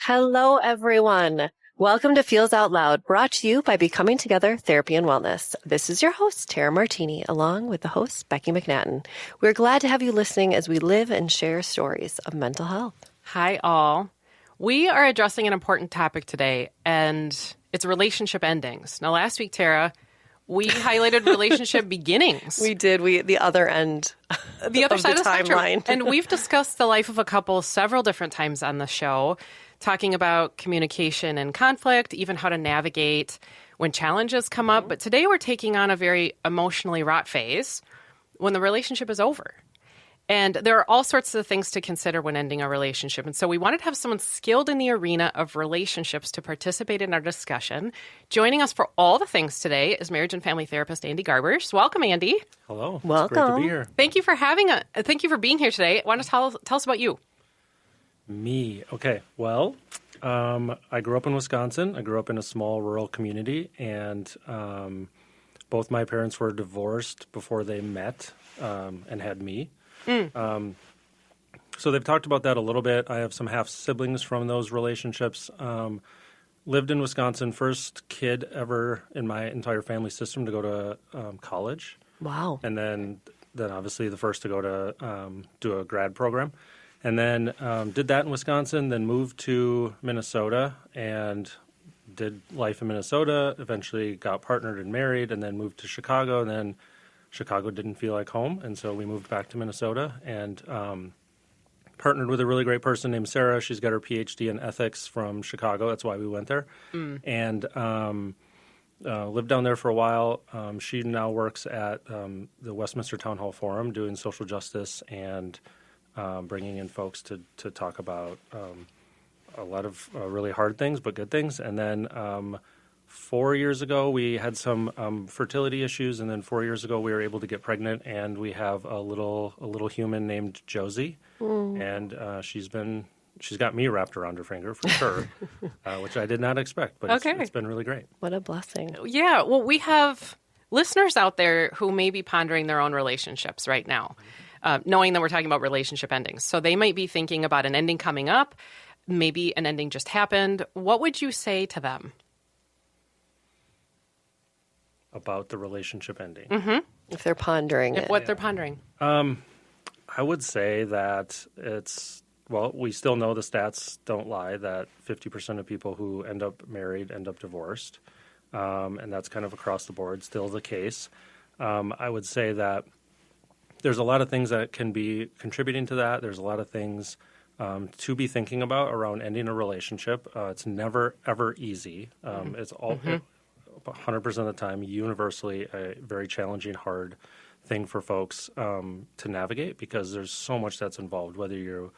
Hello, everyone. Welcome to Feels Out Loud, brought to you by Becoming Together Therapy and Wellness. This is your host, Tara Martini, along with the host, Becky McNattin. We're glad to have you listening as we live and share stories of mental health. Hi, all. We are addressing an important topic today, and it's relationship endings. Now, last week, Tara, we highlighted relationship beginnings. We did. The other end the other of side the of the timeline. spectrum. And we've discussed the life of a couple several different times on the show, talking about communication and conflict, even how to navigate when challenges come up. But today we're taking on a very emotionally wrought phase when the relationship is over. And there are all sorts of things to consider when ending a relationship. And so we wanted to have someone skilled in the arena of relationships to participate in our discussion. Joining us for all the things today is marriage and family therapist Andy Garbers. Welcome, Andy. Hello. Welcome. It's great to be here. Thank you for being here today. Why don't you tell us about you? Me. Okay. Well, I grew up in Wisconsin. I grew up in a small rural community, and both my parents were divorced before they met and had me. So they've talked about that a little bit. I have some half siblings from those relationships. Lived in Wisconsin, first kid ever in my entire family system to go to college. Wow. And then obviously the first to go to do a grad program. And then did that in Wisconsin, then moved to Minnesota and did life in Minnesota, eventually got partnered and married, and then moved to Chicago. And then Chicago didn't feel like home, and so we moved back to Minnesota and partnered with a really great person named Sarah. She's got her PhD in ethics from Chicago. That's why we went there. And lived down there for a while. She now works at the Westminster Town Hall Forum doing social justice and bringing in folks to talk about a lot of really hard things, but good things. And then 4 years ago, we had some fertility issues, and then 4 years ago, we were able to get pregnant, and we have a little human named Josie, and she's got me wrapped around her finger for sure, which I did not expect, but it's been really great. What a blessing. Yeah, well, we have listeners out there who may be pondering their own relationships right now, knowing that we're talking about relationship endings. So they might be thinking about an ending coming up. Maybe an ending just happened. What would you say to them? About the relationship ending. If they're pondering it. What they're pondering. I would say that we still know the stats don't lie, that 50% of people who end up married end up divorced. And that's kind of across the board still the case. I would say that there's a lot of things that can be contributing to that. There's a lot of things to be thinking about around ending a relationship. It's never, ever easy. It's all 100% of the time, universally a very challenging, hard thing for folks to navigate because there's so much that's involved, whether you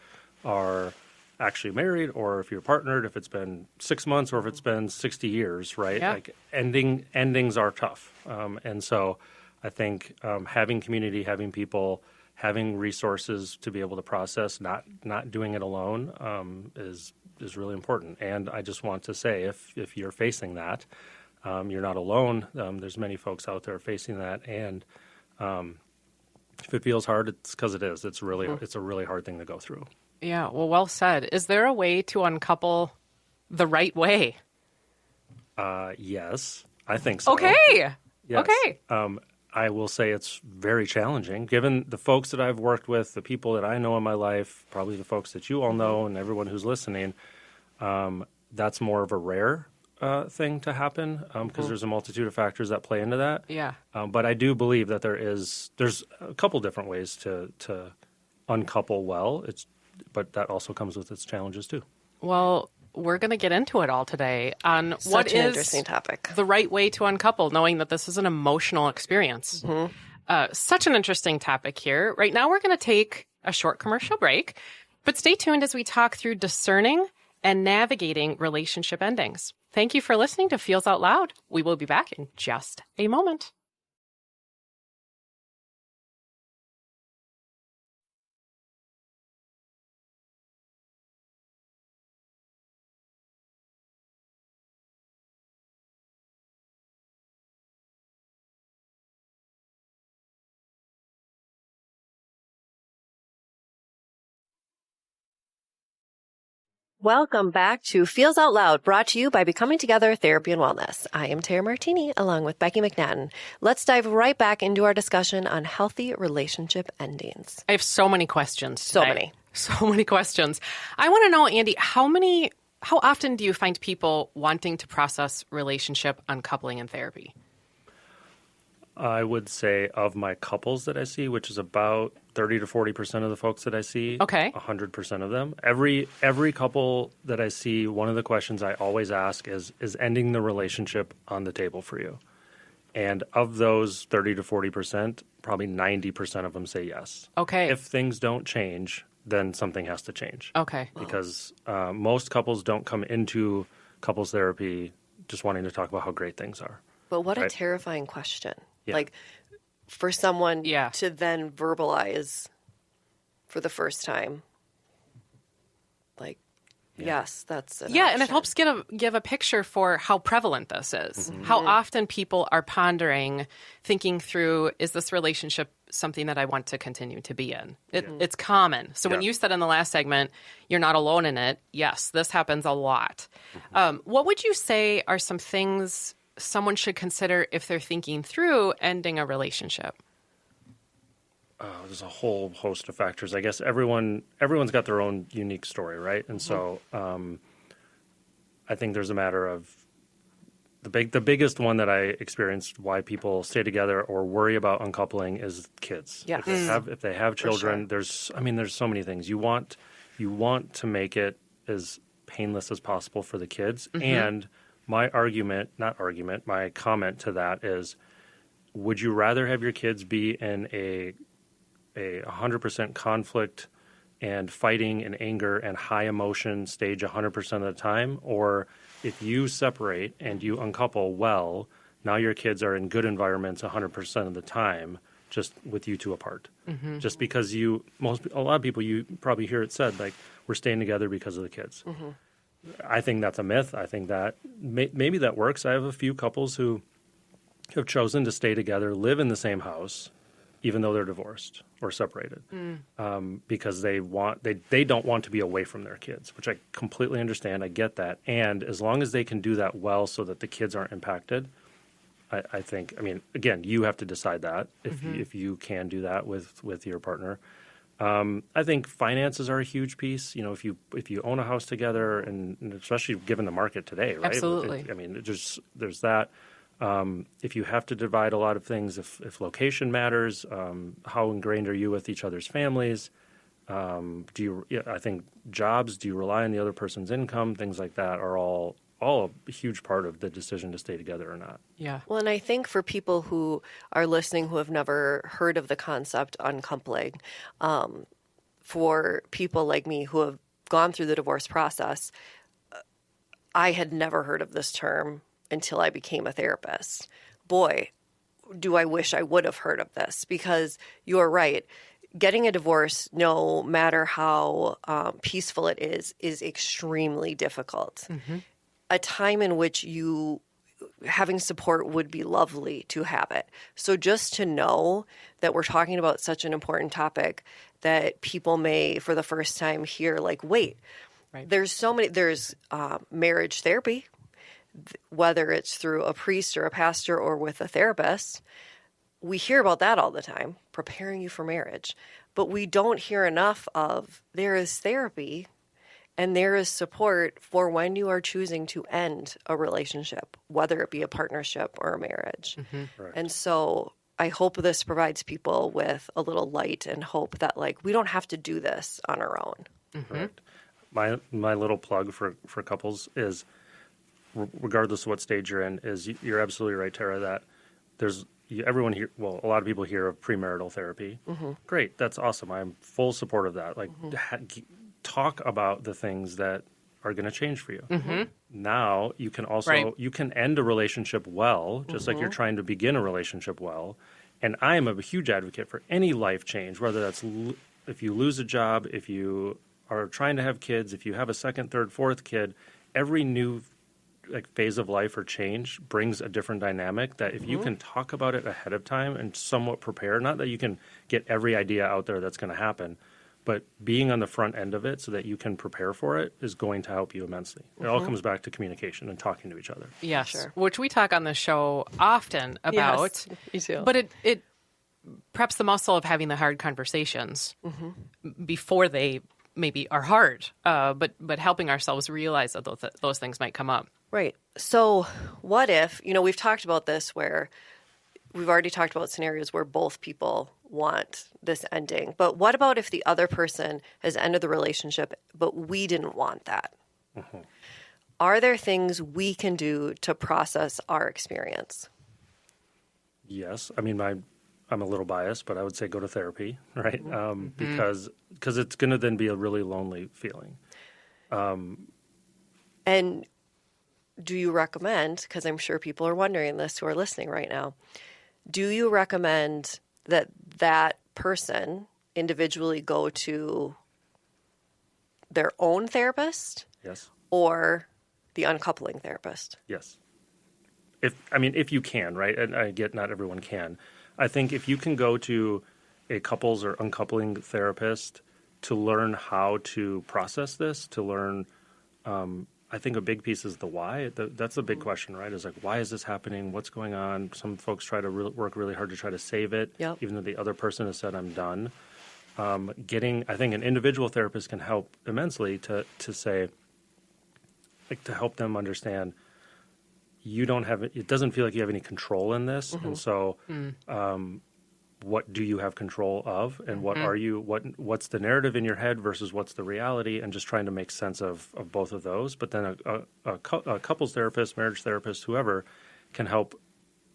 are actually married or if you're partnered, if it's been 6 months or if it's been 60 years, right? Yeah. Like endings are tough. And so I think having community, having people, having resources to be able to process, not doing it alone is really important. And I just want to say, if you're facing that, you're not alone. There's many folks out there facing that, and if it feels hard, it's because it is. It's a really hard thing to go through. Yeah, well said. Is there a way to uncouple the right way? Yes, I think so. Okay. Yes. Okay. I will say it's very challenging, given the folks that I've worked with, the people that I know in my life, probably the folks that you all know, and everyone who's listening. That's more of a rare thing to happen because there's a multitude of factors that play into that. Yeah. But I do believe that there's a couple different ways to uncouple well. But that also comes with its challenges too. Well, we're going to get into it all today on what Such an is interesting topic. the right way to uncouple, knowing that this is an emotional experience. Such an interesting topic here. Right now, we're going to take a short commercial break, but stay tuned as we talk through discerning and navigating relationship endings. Thank you for listening to Feels Out Loud. We will be back in just a moment. Welcome back to Feels Out Loud, brought to you by Becoming Together Therapy and Wellness. I am Tara Martini, along with Becky McNattin. Let's dive right back into our discussion on healthy relationship endings. I have so many questions today. So many questions. I want to know, Andy, how often do you find people wanting to process relationship uncoupling in therapy? I would say of my couples that I see, which is about 30 to 40% of the folks that I see, okay, 100% of them. Every couple that I see, one of the questions I always ask is ending the relationship on the table for you? And of those 30 to 40%, probably 90% of them say yes. Okay. If things don't change, then something has to change. Okay. Because most couples don't come into couples therapy just wanting to talk about how great things are. But what a terrifying question. Yeah. Like, for someone Yeah. to then verbalize for the first time, like, yes, that's an Yeah, and option. it helps give a picture for how prevalent this is. Mm-hmm. How often people are pondering, thinking through, is this relationship something that I want to continue to be in? It's common. So when you said in the last segment, you're not alone in it, yes, this happens a lot. What would you say are some things someone should consider if they're thinking through ending a relationship? There's a whole host of factors. I guess everyone's got their own unique story, right? And so I think there's a matter of the biggest one that I experienced why people stay together or worry about uncoupling is kids. Yes. If they have children, sure. there's so many things. You want to make it as painless as possible for the kids. And my comment to that is, would you rather have your kids be in a 100% conflict and fighting and anger and high emotion stage 100% of the time? Or if you separate and you uncouple well, now your kids are in good environments 100% of the time, just with you two apart. Just because a lot of people, you probably hear it said, like, we're staying together because of the kids. I think that's a myth. I think that maybe that works. I have a few couples who have chosen to stay together, live in the same house, even though they're divorced or separated, because they don't want to be away from their kids, which I completely understand. I get that. And as long as they can do that well so that the kids aren't impacted, I think, again, you have to decide that if you can do that with your partner. I think finances are a huge piece. You know, if you own a house together, and especially given the market today, right? Absolutely. There's that. If you have to divide a lot of things, if location matters, how ingrained are you with each other's families? I think jobs, do you rely on the other person's income? Things like that are all a huge part of the decision to stay together or not. Yeah. Well, and I think for people who are listening who have never heard of the concept uncoupling, for people like me who have gone through the divorce process, I had never heard of this term until I became a therapist. Boy, do I wish I would have heard of this, because you're right. Getting a divorce, no matter how peaceful it is extremely difficult. A time in which having support would be lovely to have it. So just to know that we're talking about such an important topic that people may, for the first time, hear, like, wait, Right. there's marriage therapy, whether it's through a priest or a pastor or with a therapist. We hear about that all the time, preparing you for marriage. But we don't hear enough of there is therapy and there is support for when you are choosing to end a relationship, whether it be a partnership or a marriage. Right. And so I hope this provides people with a little light and hope that, like, we don't have to do this on our own. Correct. My little plug for couples is, regardless of what stage you're in, is you're absolutely right, Tara, that everyone here, well, a lot of people hear of premarital therapy. Great, that's awesome. I'm full support of that. Like, talk about the things that are going to change for you. Now you can also you can end a relationship well, just like you're trying to begin a relationship well. And I am a huge advocate for any life change, whether that's if you lose a job, if you are trying to have kids, if you have a second, third, fourth kid, every new phase of life or change brings a different dynamic that if you can talk about it ahead of time and somewhat prepare, not that you can get every idea out there that's going to happen, But being on the front end of it so that you can prepare for it is going to help you immensely. It all comes back to communication and talking to each other. Yes, Sure. which we talk on the show often about. Yes, me too. But it preps the muscle of having the hard conversations before they maybe are hard, but helping ourselves realize that those things might come up. Right. So what if, we've talked about this where we've already talked about scenarios where both people want this ending. But what about if the other person has ended the relationship, but we didn't want that? Are there things we can do to process our experience? Yes. I mean, I'm a little biased, but I would say go to therapy, right? Because it's going to then be a really lonely feeling. And do you recommend, because I'm sure people are wondering this who are listening right now, do you recommend that person individually go to their own therapist? Yes. Or the uncoupling therapist? Yes. If you can, right? And I get not everyone can. I think if you can go to a couples or uncoupling therapist to learn how to process this, to learn, I think a big piece is the why. That's a big question, right? Is like, why is this happening? What's going on? Some folks try to work really hard to try to save it, even though the other person has said, I'm done. I think an individual therapist can help immensely to say, like, to help them understand it doesn't feel like you have any control in this. And so what do you have control of, and what's the narrative in your head versus what's the reality, and just trying to make sense of both of those. But then a couples therapist, marriage therapist, whoever can help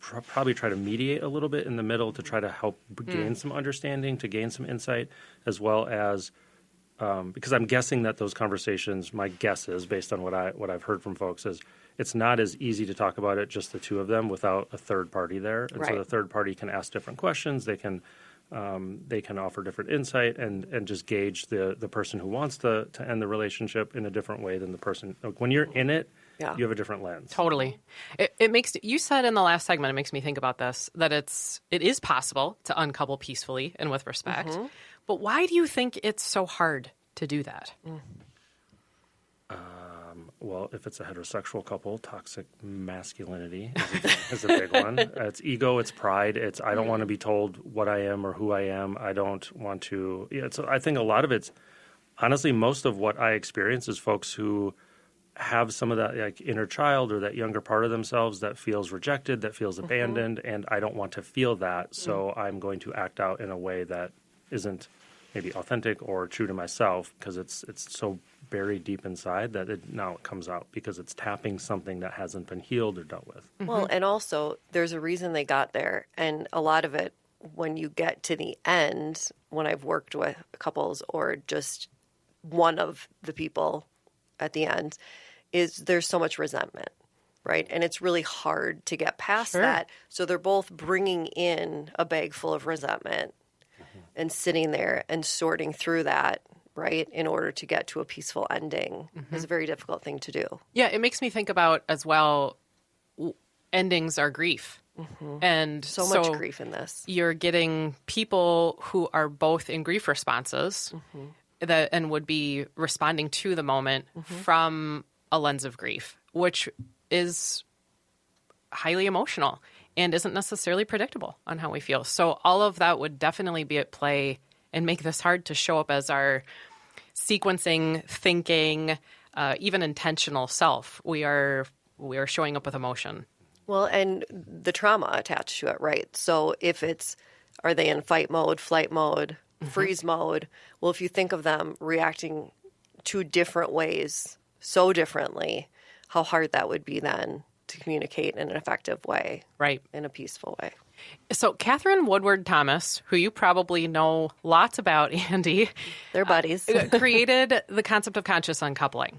probably try to mediate a little bit in the middle to try to help gain some understanding, to gain some insight, as well as because I'm guessing that those conversations, my guess is based on what I've heard from folks, is it's not as easy to talk about it, just the two of them, without a third party there. And so the third party can ask different questions. They can offer different insight and just gauge the person who wants to end the relationship in a different way than the person. Like, when you're in it, you have a different lens. Totally. It makes you said in the last segment, it makes me think about this, that it is possible to uncouple peacefully and with respect. But why do you think it's so hard to do that? Well, if it's a heterosexual couple, toxic masculinity is a big one. It's ego, it's pride, it's I don't want to be told what I am or who I am. I don't want to. So I think a lot of it's, honestly, most of what I experience is folks who have some of that, like, inner child or that younger part of themselves that feels rejected, that feels abandoned, and I don't want to feel that, so I'm going to act out in a way that isn't maybe authentic or true to myself, because it's so buried deep inside that now it comes out because it's tapping something that hasn't been healed or dealt with. Well, and also there's a reason they got there. And a lot of it, when you get to the end, when I've worked with couples or just one of the people at the end, is there's so much resentment, right? And it's really hard to get past that. So they're both bringing in a bag full of resentment and sitting there and sorting through that, right, in order to get to a peaceful ending is a very difficult thing to do. Yeah, it makes me think about, as well, endings are grief. And so much grief in this. You're getting people who are both in grief responses and would be responding to the moment from a lens of grief, which is highly emotional and isn't necessarily predictable on how we feel. So all of that would definitely be at play and make this hard to show up as our sequencing, thinking, even intentional self. We are showing up with emotion. Well, and the trauma attached to it, right? So if are they in fight mode, flight mode, freeze mode? Well, if you think of them reacting 2 different ways so differently, how hard that would be then to communicate in an effective way, right? In a peaceful way. So Catherine Woodward Thomas, who you probably know lots about, Andy, they're buddies, created the concept of conscious uncoupling.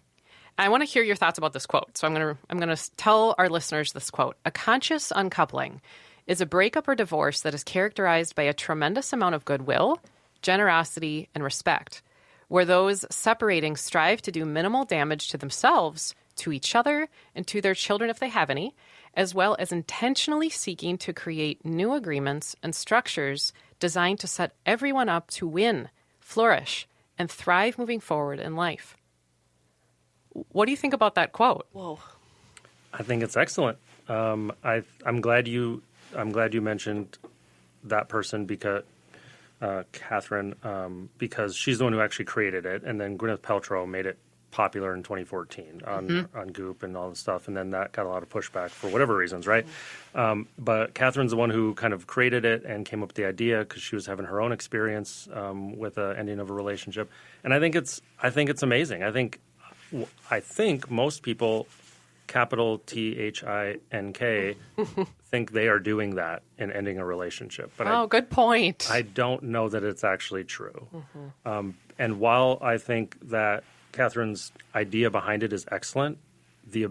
I want to hear your thoughts about this quote. So I'm going to tell our listeners this quote. A conscious uncoupling is a breakup or divorce that is characterized by a tremendous amount of goodwill, generosity, and respect, where those separating strive to do minimal damage to themselves, to each other, and to their children if they have any, as well as intentionally seeking to create new agreements and structures designed to set everyone up to win, flourish, and thrive moving forward in life. What do you think about that quote? Whoa. I think it's excellent. I'm glad you mentioned that person because Catherine, because she's the one who actually created it, and then Gwyneth Paltrow made it popular in 2014 on Goop and all the stuff, and then that got a lot of pushback for whatever reasons, right? But Catherine's the one who kind of created it and came up with the idea because she was having her own experience with the ending of a relationship, and I think it's amazing. I think most people, capital THINK, think they are doing that in ending a relationship. But good point. I don't know that it's actually true. And while I think that Catherine's idea behind it is excellent, the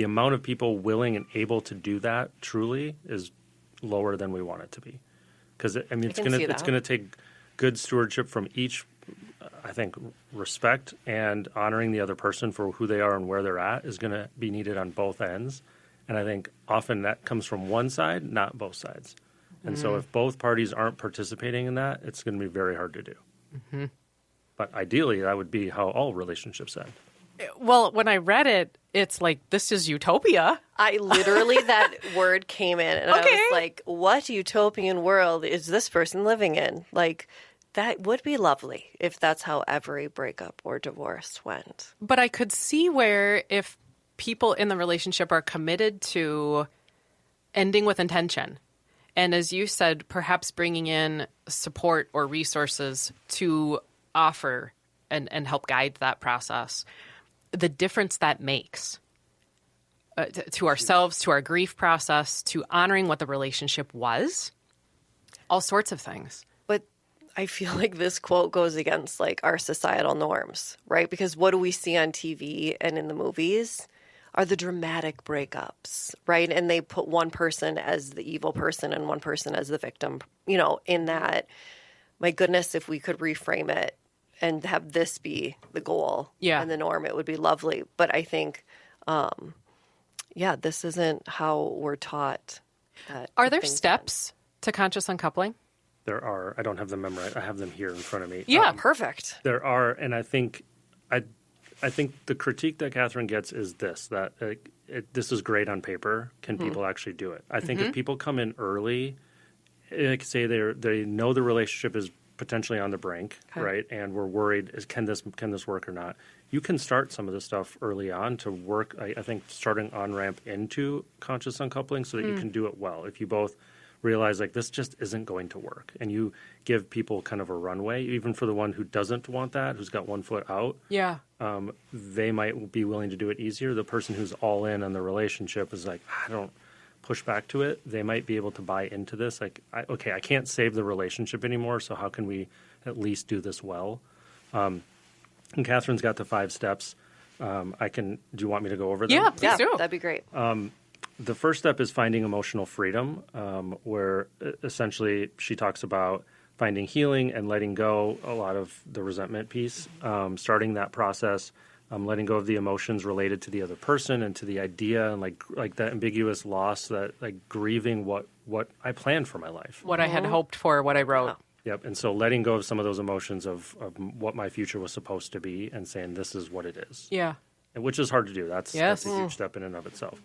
amount of people willing and able to do that truly is lower than we want it to be. Because it's going to take good stewardship from each. I think respect and honoring the other person for who they are and where they're at is going to be needed on both ends. And I think often that comes from one side, not both sides. And so if both parties aren't participating in that, it's going to be very hard to do. But ideally, that would be how all relationships end. Well, when I read it, it's like, this is utopia. I literally, that word came in, and I was like, what utopian world is this person living in? Like, that would be lovely if that's how every breakup or divorce went. But I could see where if people in the relationship are committed to ending with intention, and as you said, perhaps bringing in support or resources to offer and help guide that process, the difference that makes to ourselves, to our grief process, to honoring what the relationship was, all sorts of things. But I feel like this quote goes against like our societal norms, right? Because what do we see on TV and in the movies are the dramatic breakups, right? And they put one person as the evil person and one person as the victim, in that. My goodness, if we could reframe it and have this be the goal and the norm, it would be lovely. But I think, this isn't how we're taught. Are there steps to conscious uncoupling? There are. I don't have them memorized. I have them here in front of me. Yeah, perfect. There are, and I think the critique that Catherine gets is this, that this is great on paper. Can people actually do it? I think if people come in early, like say they know the relationship is potentially on the brink, right? And we're worried, can this work or not? You can start some of this stuff early on to work, I think, starting on-ramp into conscious uncoupling so that you can do it well. If you both realize, like, this just isn't going to work, and you give people kind of a runway, even for the one who doesn't want that, who's got one foot out, they might be willing to do it easier. The person who's all in on the relationship is like, I don't push back to it. They might be able to buy into this. Like, I can't save the relationship anymore, so how can we at least do this well? And Catherine's got the 5 steps. Do you want me to go over them? Yeah, please do. That'd be great. The first step is finding emotional freedom, where essentially she talks about finding healing and letting go a lot of the resentment piece, starting that process, letting go of the emotions related to the other person and to the idea and like that ambiguous loss, that like grieving what I planned for my life. What I had hoped for, what I wrote. Yep. And so letting go of some of those emotions of what my future was supposed to be and saying this is what it is. Yeah. Which is hard to do. That's a huge step in and of itself.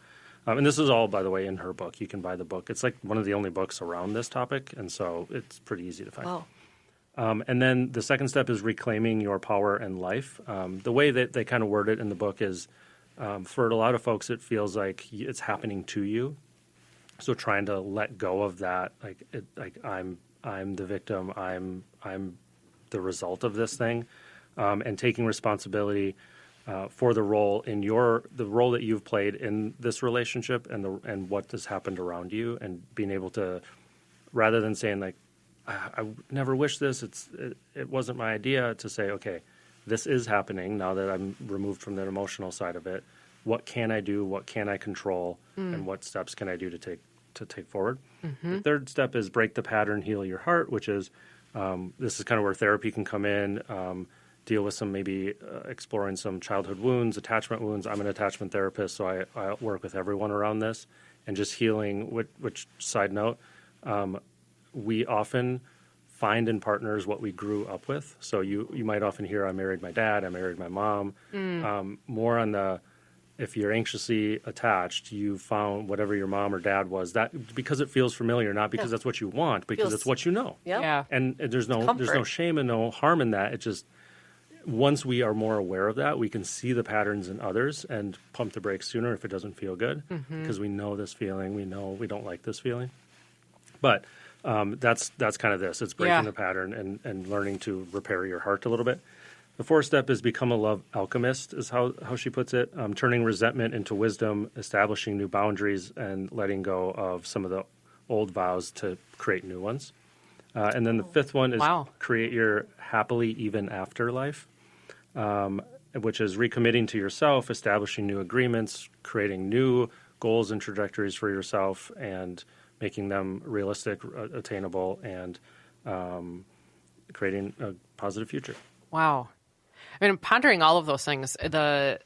And this is all, by the way, in her book. You can buy the book. It's like one of the only books around this topic, and so it's pretty easy to find. Wow. And then the second step is reclaiming your power and life. The way that they kind of word it in the book is, for a lot of folks, it feels like it's happening to you. So trying to let go of that, like I'm the victim, I'm the result of this thing, and taking responsibility for the role that you've played in this relationship and what has happened around you, and being able to, rather than saying like, I never wish this, it wasn't my idea, to say, okay, this is happening now that I'm removed from the emotional side of it. What can I do? What can I control? And what steps can I do to take forward? The third step is break the pattern, heal your heart, which is this is kind of where therapy can come in. Deal with some maybe exploring some childhood wounds, attachment wounds. I'm an attachment therapist, so I work with everyone around this, and just healing. Which side note, we often find in partners what we grew up with. So you might often hear, I married my dad, I married my mom. More on the, if you're anxiously attached, you found whatever your mom or dad was, that because it feels familiar, not because that's what you want, because it's what you know. Yeah. And there's no shame and no harm in that. It just, once we are more aware of that, we can see the patterns in others and pump the brakes sooner if it doesn't feel good, because we know this feeling, we know we don't like this feeling. But that's kind of this. It's breaking the pattern and learning to repair your heart a little bit. The fourth step is become a love alchemist, is how she puts it. Turning resentment into wisdom, establishing new boundaries, and letting go of some of the old vows to create new ones. And then the fifth one is create your happily even after life, which is recommitting to yourself, establishing new agreements, creating new goals and trajectories for yourself, and making them realistic, attainable, and creating a positive future. Wow. I mean, pondering all of those things, the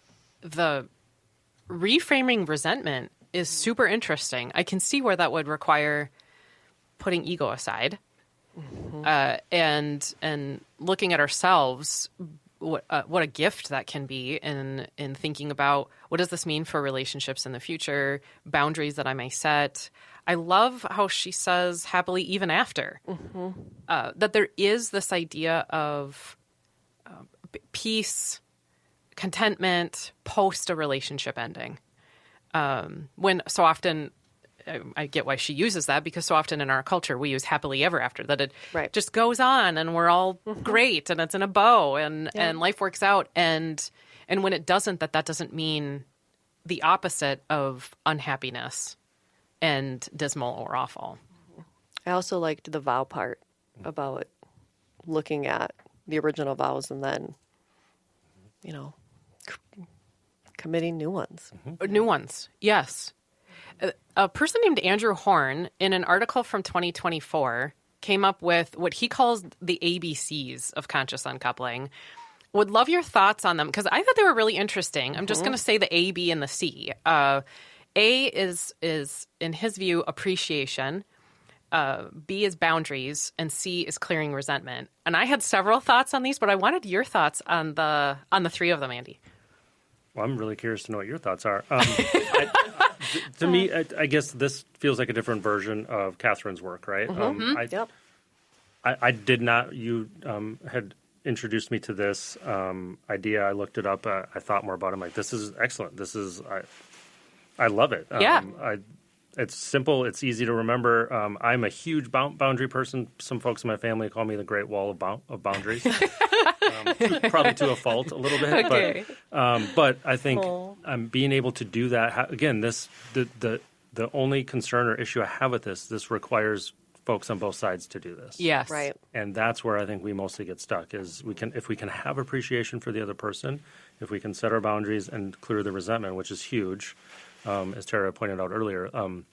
reframing resentment is super interesting. I can see where that would require putting ego aside, and looking at ourselves. What a gift that can be in thinking about what does this mean for relationships in the future, boundaries that I may set. I love how she says happily even after, that there is this idea of peace, contentment post a relationship ending. When so often, I get why she uses that, because so often in our culture we use happily ever after, that it just goes on and we're all great and it's in a bow and life works out. And when it doesn't, that doesn't mean the opposite of unhappiness and dismal or awful. I also liked the vow part about looking at the original vows and then, committing new ones. New ones, yes. A person named Andrew Horn, in an article from 2024, came up with what he calls the ABCs of conscious uncoupling. Would love your thoughts on them, because I thought they were really interesting. I'm just going to say the A, B, and the C. A is in his view, appreciation. B is boundaries, and C is clearing resentment. And I had several thoughts on these, but I wanted your thoughts on the three of them, Andy. Well, I'm really curious to know what your thoughts are. To me, I guess this feels like a different version of Catherine's work, right? I did not. You had introduced me to this idea. I looked it up. I thought more about it. I'm like, this is excellent. I love it. It's simple. It's easy to remember. I'm a huge boundary person. Some folks in my family call me the Great Wall of Boundaries. Probably to a fault a little bit. Okay. But I think being able to do that, again, the only concern or issue I have with this requires folks on both sides to do this. Yes. Right. And that's where I think we mostly get stuck, is if we can have appreciation for the other person, if we can set our boundaries and clear the resentment, which is huge, as Tara pointed out earlier, I'm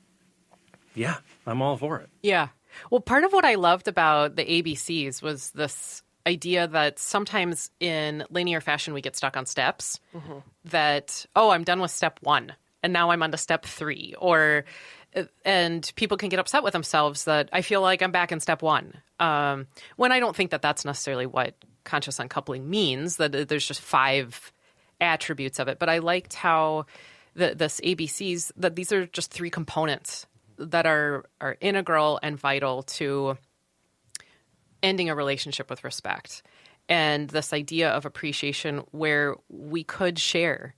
all for it. Yeah. Well, part of what I loved about the ABCs was this idea that sometimes in linear fashion we get stuck on steps, that, I'm done with step 1 and now I'm on to step 3, and people can get upset with themselves that I feel like I'm back in step 1. When I don't think that that's necessarily what conscious uncoupling means, that there's just 5 attributes of it. But I liked how this ABCs, that these are just 3 components that are integral and vital to ending a relationship with respect. And this idea of appreciation where we could share,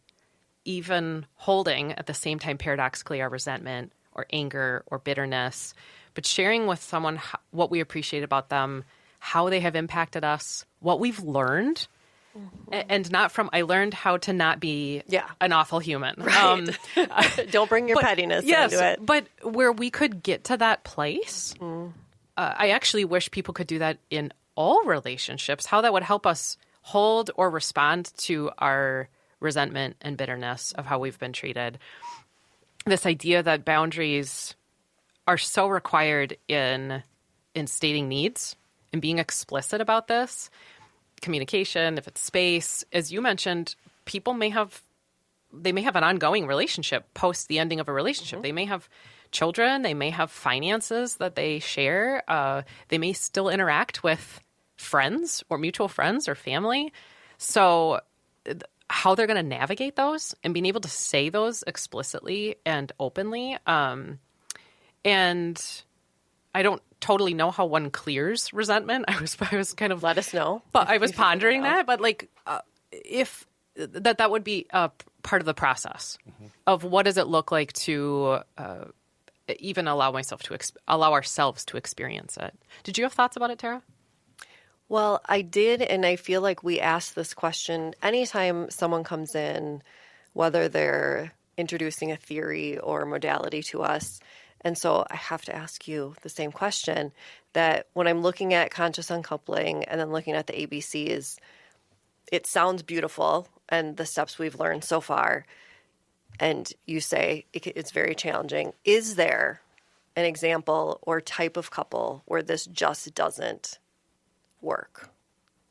even holding at the same time paradoxically our resentment or anger or bitterness, but sharing with someone what we appreciate about them, how they have impacted us, what we've learned. And not from, I learned how to not be an awful human. Right. Don't bring your pettiness into it. But where we could get to that place, I actually wish people could do that in all relationships, how that would help us hold or respond to our resentment and bitterness of how we've been treated. This idea that boundaries are so required in stating needs and being explicit about this. Communication, if it's space, as you mentioned, people may have an ongoing relationship post the ending of a relationship. They may have children. They may have finances that they share. They may still interact with friends or mutual friends or family. So how they're going to navigate those and being able to say those explicitly and openly. And I don't totally know how one clears resentment. I was kind of Let us know. But I was pondering that. But like, if that would be part of the process of what does it look like to even allow ourselves to experience it. Did you have thoughts about it, Tara? Well, I did, and I feel like we ask this question anytime someone comes in, whether they're introducing a theory or modality to us. And so I have to ask you the same question, that when I'm looking at conscious uncoupling and then looking at the ABCs, it sounds beautiful and the steps we've learned so far, and you say it's very challenging. Is there an example or type of couple where this just doesn't work?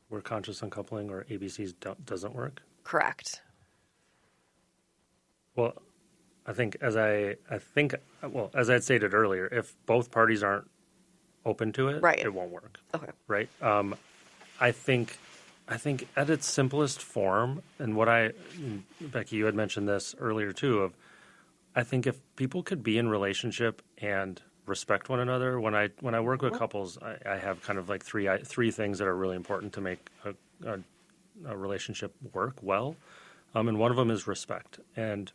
Where conscious uncoupling or ABCs doesn't work? Correct. Well, I think as I had stated earlier, if both parties aren't open to it, right, it won't work. Okay. Right. I think at its simplest form, and Becky, you had mentioned this earlier too, I think if people could be in relationship and respect one another. When I work with couples, I have kind of like three things that are really important to make a relationship work well, and one of them is respect. And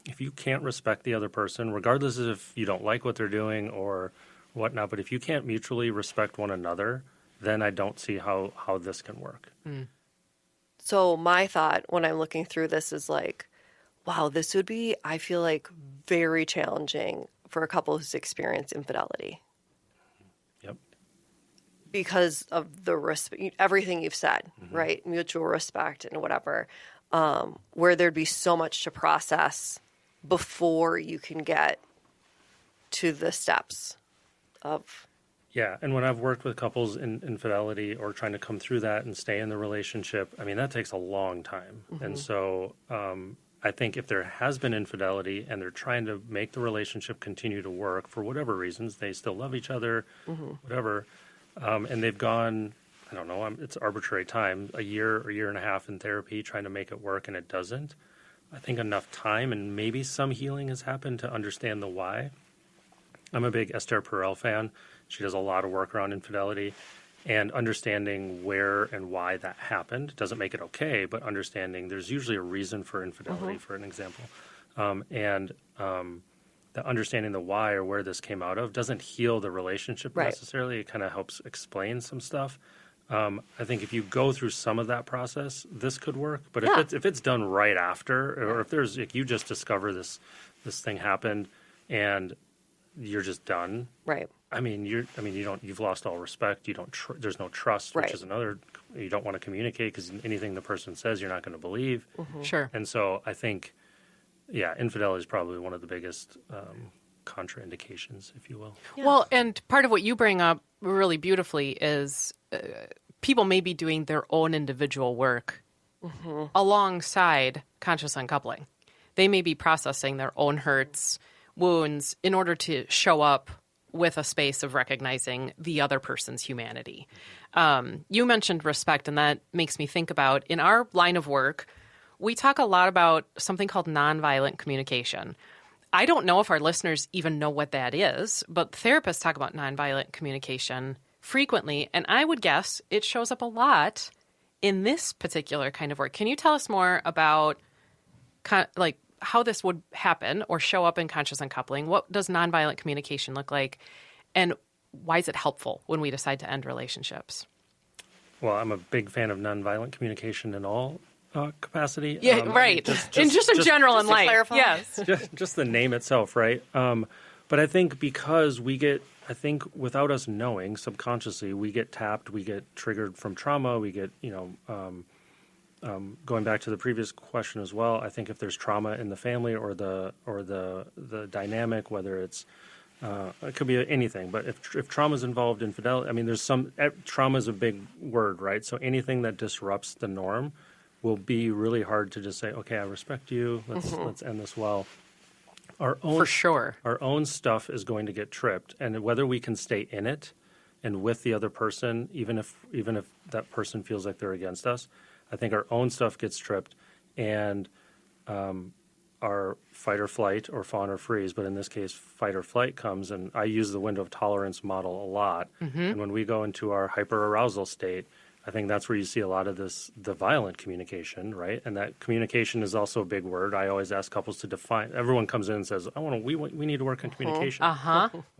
if you can't respect the other person, regardless of if you don't like what they're doing or whatnot, but if you can't mutually respect one another, then I don't see how this can work. Mm. So my thought when I'm looking through this is like, wow, this would be, I feel like, very challenging for a couple who's experienced infidelity. Yep. Because of the everything you've said, right? Mutual respect and whatever, where there'd be so much to process before you can get to the steps of. Yeah, and when I've worked with couples in infidelity or trying to come through that and stay in the relationship, I mean, that takes a long time. And so I think if there has been infidelity and they're trying to make the relationship continue to work for whatever reasons, they still love each other, whatever, and they've gone, I don't know, it's arbitrary time, a year or year and a half in therapy trying to make it work and it doesn't. I think enough time and maybe some healing has happened to understand the why. I'm a big Esther Perel fan. She does a lot of work around infidelity, and understanding where and why that happened doesn't make it okay, but understanding there's usually a reason for infidelity, for an example. The understanding the why or where this came out of doesn't heal the relationship necessarily. It kind of helps explain some stuff. I think if you go through some of that process, this could work. But if it's done right after, or if you just discover this thing happened and you're just done, right? I mean, you've lost all respect. You don't. There's no trust, which is another. You don't want to communicate because anything the person says, you're not going to believe. Sure. And so I think, infidelity is probably one of the biggest contraindications, if you will. Yeah. Well, and part of what you bring up really beautifully is people may be doing their own individual work alongside conscious uncoupling. They may be processing their own hurts, wounds, in order to show up with a space of recognizing the other person's humanity. You mentioned respect, and that makes me think about, in our line of work, we talk a lot about something called nonviolent communication. I don't know if our listeners even know what that is, but therapists talk about nonviolent communication frequently, and I would guess it shows up a lot in this particular kind of work. Can you tell us more about how this would happen or show up in conscious uncoupling? What does nonviolent communication look like? And why is it helpful when we decide to end relationships? Well, I'm a big fan of nonviolent communication in all capacity. Yeah, right. Just in general in life. Yes. Just the name itself, right? But I think because without us knowing, subconsciously, we get tapped, we get triggered from trauma, we get, going back to the previous question as well, I think if there's trauma in the family or the dynamic, whether it's it could be anything, but if trauma is involved in infidelity, I mean, trauma is a big word, right? So anything that disrupts the norm will be really hard to just say, okay, I respect you, let's end this well. For sure. Our own stuff is going to get tripped, and whether we can stay in it and with the other person, even if that person feels like they're against us, I think our own stuff gets tripped, and our fight or flight or fawn or freeze, but in this case, fight or flight comes, and I use the window of tolerance model a lot. And when we go into our hyperarousal state, I think that's where you see a lot of the violent communication, right? And that communication is also a big word. I always ask couples to define. Everyone comes in and says, we need to work on communication.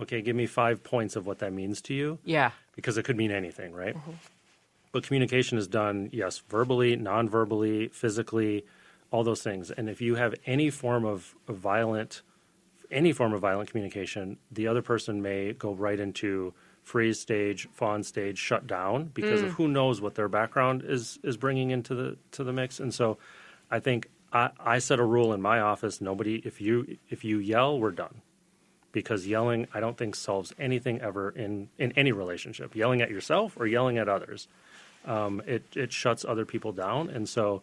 Okay, give me 5 points of what that means to you. Yeah. Because it could mean anything, right? But communication is done, yes, verbally, non-verbally, physically, all those things. And if you have any form of violent communication, the other person may go right into freeze stage, fawn stage, shut down because of who knows what their background is bringing into the mix. And so I think I set a rule in my office: nobody, if you yell, we're done. Because yelling, I don't think solves anything ever in any relationship. Yelling at yourself or yelling at others, it shuts other people down. And so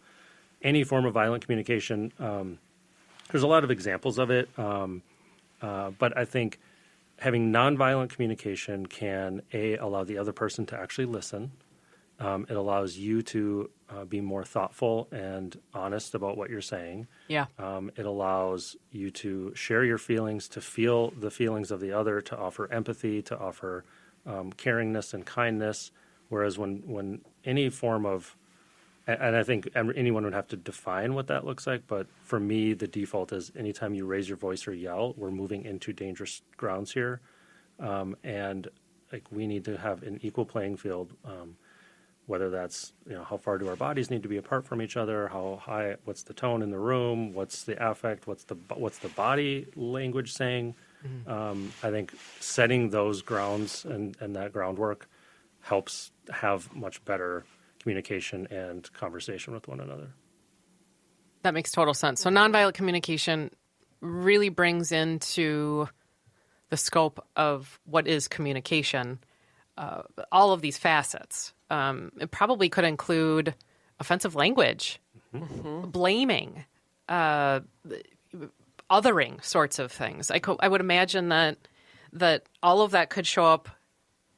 any form of violent communication, there's a lot of examples of it, but I think having nonviolent communication can, allow the other person to actually listen. It allows you to be more thoughtful and honest about what you're saying. Yeah. It allows you to share your feelings, to feel the feelings of the other, to offer empathy, to offer caringness and kindness. Whereas when any form of, and I think anyone would have to define what that looks like, but for me, the default is anytime you raise your voice or yell, we're moving into dangerous grounds here. And like we need to have an equal playing field, whether that's, how far do our bodies need to be apart from each other, how high, what's the tone in the room, what's the affect, what's the body language saying. I think setting those grounds and that groundwork helps have much better communication and conversation with one another. That makes total sense. So nonviolent communication really brings into the scope of what is communication all of these facets. It probably could include offensive language, blaming, othering sorts of things. I would imagine that all of that could show up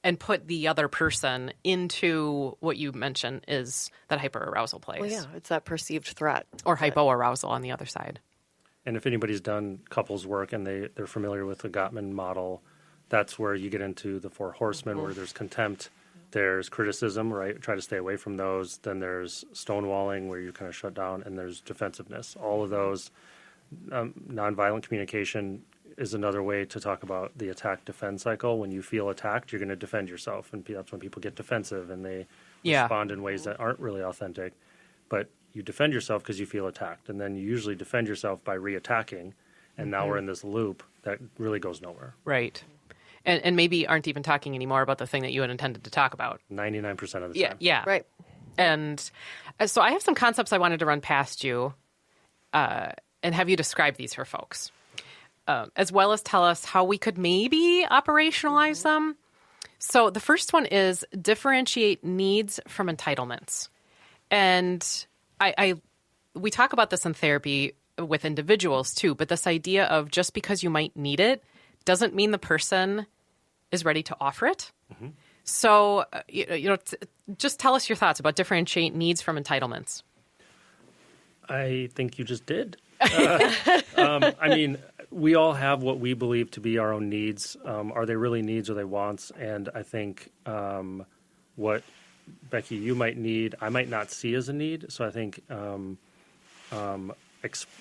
and put the other person into what you mentioned is that hyperarousal place. Well, yeah, it's that perceived threat. Or hypoarousal on the other side. And if anybody's done couples work and they're familiar with the Gottman model, that's where you get into the 4 horsemen, where there's contempt, there's criticism, right? Try to stay away from those. Then there's stonewalling, where you kind of shut down, and there's defensiveness. All of those, nonviolent communication is another way to talk about the attack-defend cycle. When you feel attacked, you're going to defend yourself, and that's when people get defensive and they respond in ways that aren't really authentic. But you defend yourself because you feel attacked, and then you usually defend yourself by re-attacking, and now we're in this loop that really goes nowhere. Right. And maybe aren't even talking anymore about the thing that you had intended to talk about. 99% of the time. Yeah. Right. And so I have some concepts I wanted to run past you and have you describe these for folks, as well as tell us how we could maybe operationalize them. So the first one is differentiate needs from entitlements. And we talk about this in therapy with individuals too, but this idea of just because you might need it doesn't mean the person is ready to offer it. So, just tell us your thoughts about differentiate needs from entitlements. I think you just did. I mean, we all have what we believe to be our own needs. Are they really needs or are they wants? And I think what, Becky, you might need, I might not see as a need. So I think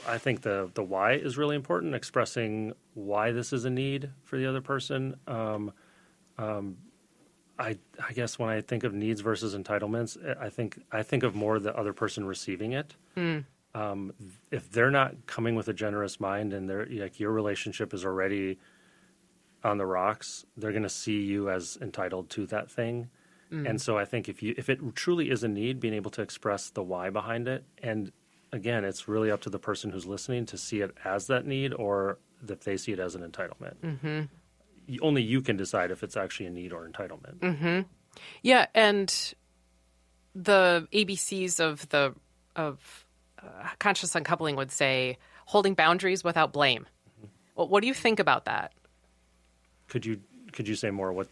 I think the why is really important, expressing why this is a need for the other person. I guess when I think of needs versus entitlements, I think of more the other person receiving it. If they're not coming with a generous mind and they're like your relationship is already on the rocks, they're going to see you as entitled to that thing. And so I think if it truly is a need, being able to express the why behind it, and again, it's really up to the person who's listening to see it as that need or that they see it as an entitlement. Only you can decide if it's actually a need or entitlement. Yeah, and the ABCs of conscious uncoupling would say holding boundaries without blame. What do you think about that? Could you say more? What?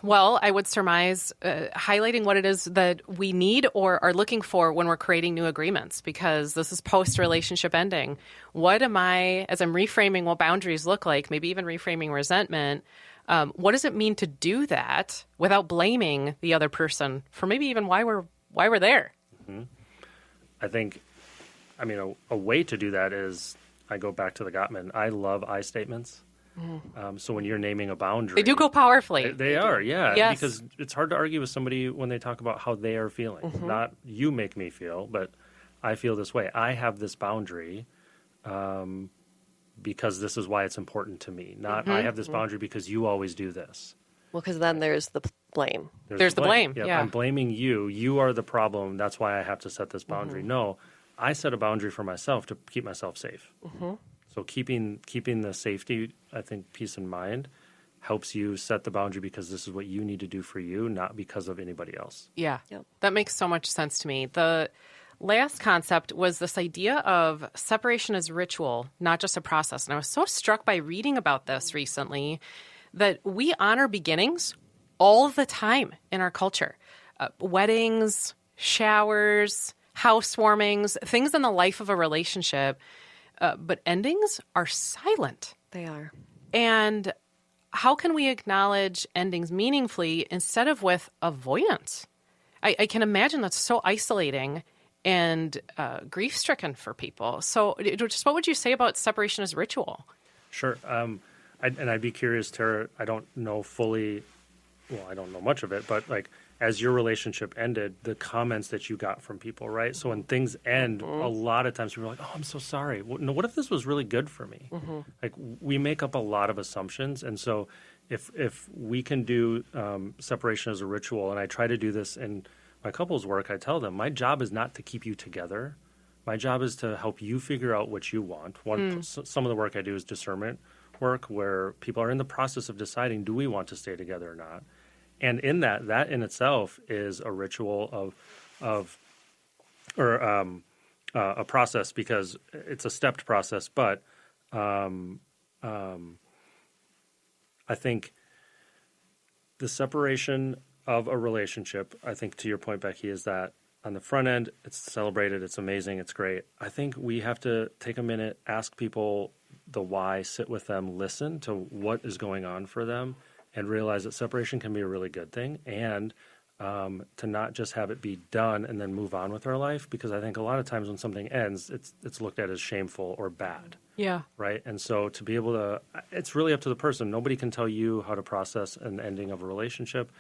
Well, I would surmise highlighting what it is that we need or are looking for when we're creating new agreements, because this is post-relationship ending. What am I, as I'm reframing what boundaries look like, maybe even reframing resentment, what does it mean to do that without blaming the other person for maybe even why we're there? Mm-hmm. I think, a way to do that is, I go back to the Gottman. I love I statements. So when you're naming a boundary, they do go powerfully. They are, yeah. Yes. Because it's hard to argue with somebody when they talk about how they are feeling. Not you make me feel, but I feel this way. I have this boundary because this is why it's important to me. Not I have this boundary because you always do this. Well, because then there's the blame. There's the blame. Yep. Yeah. I'm blaming you. You are the problem. That's why I have to set this boundary. No, I set a boundary for myself to keep myself safe. So keeping the safety, I think, peace in mind helps you set the boundary because this is what you need to do for you, not because of anybody else. Yeah. Yep. That makes so much sense to me. The last concept was this idea of separation as ritual, not just a process. And I was so struck by reading about this recently that we honor beginnings all the time in our culture. Weddings, showers, housewarmings, things in the life of a relationship. But endings are silent. They are. And how can we acknowledge endings meaningfully instead of with avoidance? I can imagine that's so isolating and grief-stricken for people. So just what would you say about separation as ritual? Sure. I'd be curious, Tara, I don't know fully, well, I don't know much of it, but like as your relationship ended, the comments that you got from people, right? So when things end, a lot of times people are like, oh, I'm so sorry. What if this was really good for me? Like we make up a lot of assumptions. And so if we can do separation as a ritual, and I try to do this in my couples work, I tell them, my job is not to keep you together. My job is to help you figure out what you want. Some of the work I do is discernment work, where people are in the process of deciding, do we want to stay together or not? And in that in itself is a ritual of a process, because it's a stepped process. But I think the separation of a relationship, I think to your point, Becky, is that on the front end, it's celebrated, it's amazing, it's great. I think we have to take a minute, ask people the why, sit with them, listen to what is going on for them, and realize that separation can be a really good thing, and to not just have it be done and then move on with our life, because I think a lot of times when something ends, it's looked at as shameful or bad. Yeah. Right? And so to be able to, it's really up to the person. Nobody can tell you how to process an ending of a relationship.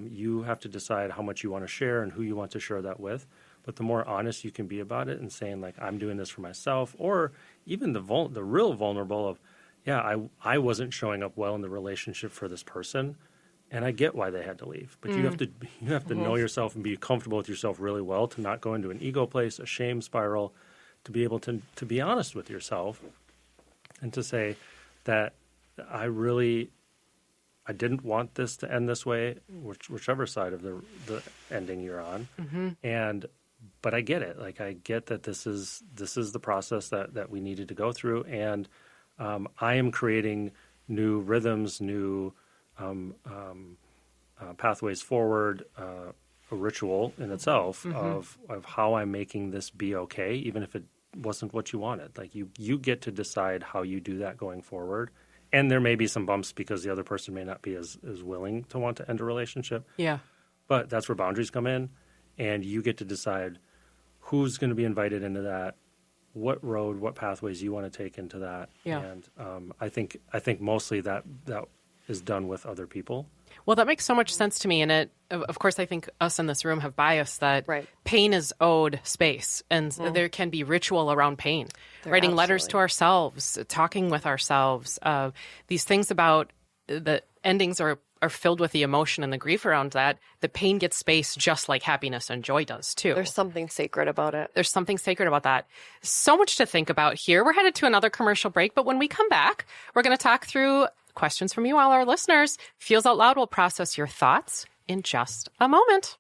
You have to decide how much you want to share and who you want to share that with. But the more honest you can be about it and saying, like, I'm doing this for myself, or even the real vulnerable of, yeah, I wasn't showing up well in the relationship for this person, and I get why they had to leave. But you have to know yourself and be comfortable with yourself really well, to not go into an ego place, a shame spiral, to be able to be honest with yourself and to say that I didn't want this to end this way, whichever side of the ending you're on, but I get it. Like, I get that this is the process that we needed to go through, and I am creating new rhythms, new pathways forward, a ritual in itself of how I'm making this be okay, even if it wasn't what you wanted. Like, you get to decide how you do that going forward. And there may be some bumps because the other person may not be as willing to want to end a relationship. Yeah. But that's where boundaries come in, and you get to decide who's going to be invited into that, what road, what pathways you want to take into that. Yeah. And I think mostly that is done with other people. Well, that makes so much sense to me. And of course, I think us in this room have bias that pain is owed space, and there can be ritual around pain. Writing letters to ourselves, talking with ourselves, these things about the endings are filled with the emotion and the grief around that. The pain gets space just like happiness and joy does too. There's something sacred about it. There's something sacred about that. So much to think about here. We're headed to another commercial break, but when we come back, we're going to talk through questions from you, all our listeners. Feels Out Loud will process your thoughts in just a moment.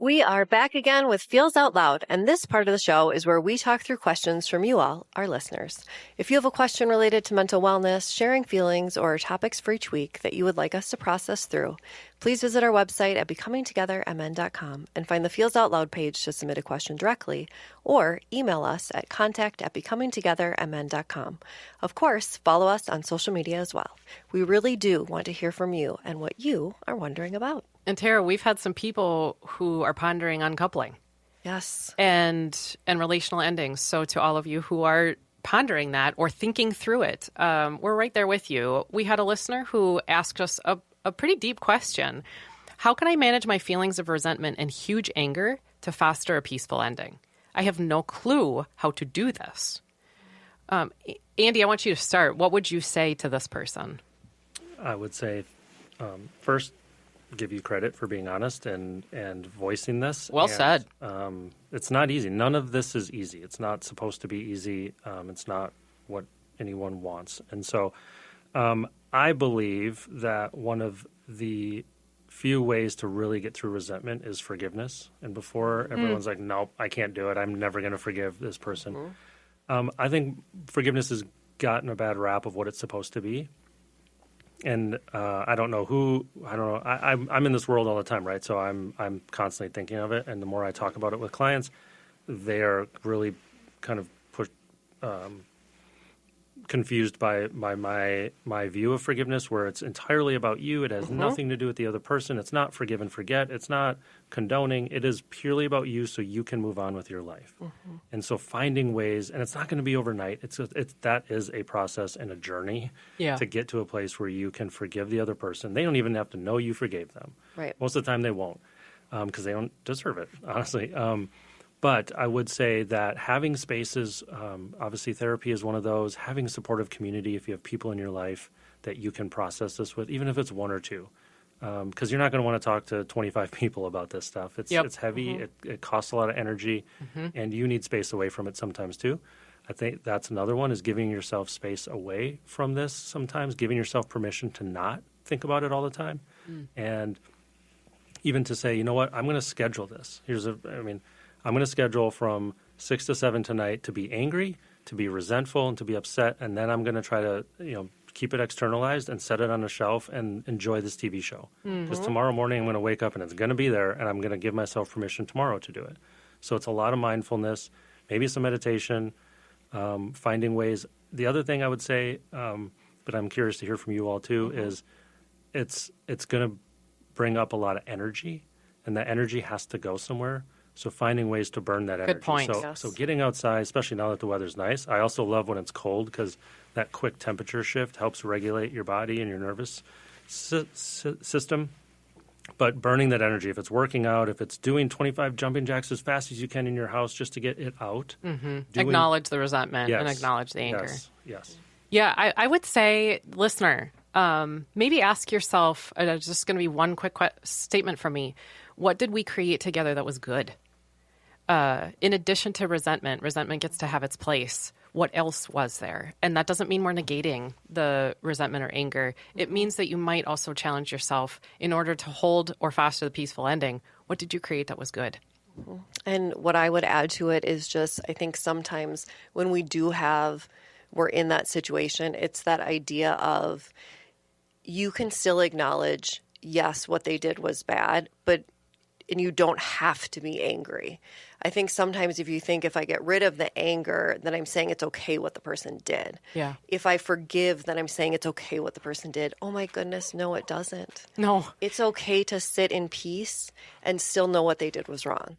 We are back again with Feels Out Loud, and this part of the show is where we talk through questions from you all, our listeners. If you have a question related to mental wellness, sharing feelings, or topics for each week that you would like us to process through, please visit our website at becomingtogethermn.com and find the Feels Out Loud page to submit a question directly, or email us at contact@becomingtogethermn.com. Of course, follow us on social media as well. We really do want to hear from you and what you are wondering about. And Tara, we've had some people who are pondering uncoupling. Yes. And relational endings. So to all of you who are pondering that or thinking through it, we're right there with you. We had a listener who asked us a pretty deep question. How can I manage my feelings of resentment and huge anger to foster a peaceful ending? I have no clue how to do this. Andy, I want you to start. What would you say to this person? I would say, first, give you credit for being honest and voicing this. Well said. It's not easy. None of this is easy. It's not supposed to be easy. It's not what anyone wants. And so I believe that one of the few ways to really get through resentment is forgiveness. And before everyone's like, nope, I can't do it. I'm never going to forgive this person. I think forgiveness has gotten a bad rap of what it's supposed to be. And I don't know. I'm in this world all the time, right? So I'm constantly thinking of it. And the more I talk about it with clients, they are really kind of confused by my view of forgiveness, where it's entirely about you. It has nothing to do with the other person. It's not forgive and forget. It's not condoning. It is purely about you, so you can move on with your life. And so finding ways, and it's not going to be overnight. That is a process and a journey to get to a place where you can forgive the other person. They don't even have to know you forgave them. Right. Most of the time they won't, because they don't deserve it, honestly. But I would say that having spaces, obviously therapy is one of those, having a supportive community if you have people in your life that you can process this with, even if it's one or two, because you're not going to want to talk to 25 people about this stuff. It's heavy, it costs a lot of energy, and you need space away from it sometimes too. I think that's another one, is giving yourself space away from this sometimes, giving yourself permission to not think about it all the time, and even to say, you know what, I'm going to schedule this. I'm going to schedule from 6 to 7 tonight to be angry, to be resentful, and to be upset, and then I'm going to try to, keep it externalized and set it on a shelf and enjoy this TV show. Because tomorrow morning I'm going to wake up and it's going to be there, and I'm going to give myself permission tomorrow to do it. So it's a lot of mindfulness, maybe some meditation, finding ways. The other thing I would say, but I'm curious to hear from you all too, is it's going to bring up a lot of energy, and that energy has to go somewhere. So finding ways to burn that energy. Good point. So getting outside, especially now that the weather's nice. I also love when it's cold, because that quick temperature shift helps regulate your body and your nervous system. But burning that energy, if it's working out, if it's doing 25 jumping jacks as fast as you can in your house just to get it out. Acknowledge the resentment and acknowledge the anger. Yes. Yeah, I would say, listener, maybe ask yourself, it's just going to be one quick statement from me. What did we create together that was good? In addition to resentment gets to have its place. What else was there? And that doesn't mean we're negating the resentment or anger. It means that you might also challenge yourself in order to hold or foster the peaceful ending. What did you create that was good? And what I would add to it is just, I think sometimes when we're in that situation, it's that idea of you can still acknowledge, yes, what they did was bad, and you don't have to be angry. I think sometimes if you think, if I get rid of the anger, then I'm saying it's okay what the person did. Yeah. If I forgive, then I'm saying it's okay what the person did. Oh my goodness, no, it doesn't. No. It's okay to sit in peace and still know what they did was wrong.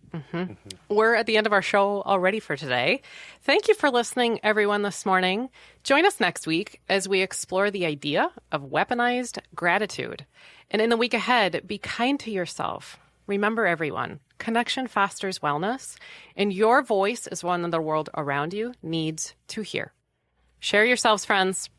We're at the end of our show already for today. Thank you for listening, everyone, this morning. Join us next week as we explore the idea of weaponized gratitude. And in the week ahead, be kind to yourself. Remember, everyone, connection fosters wellness, and your voice is one that the world around you needs to hear. Share yourselves, friends.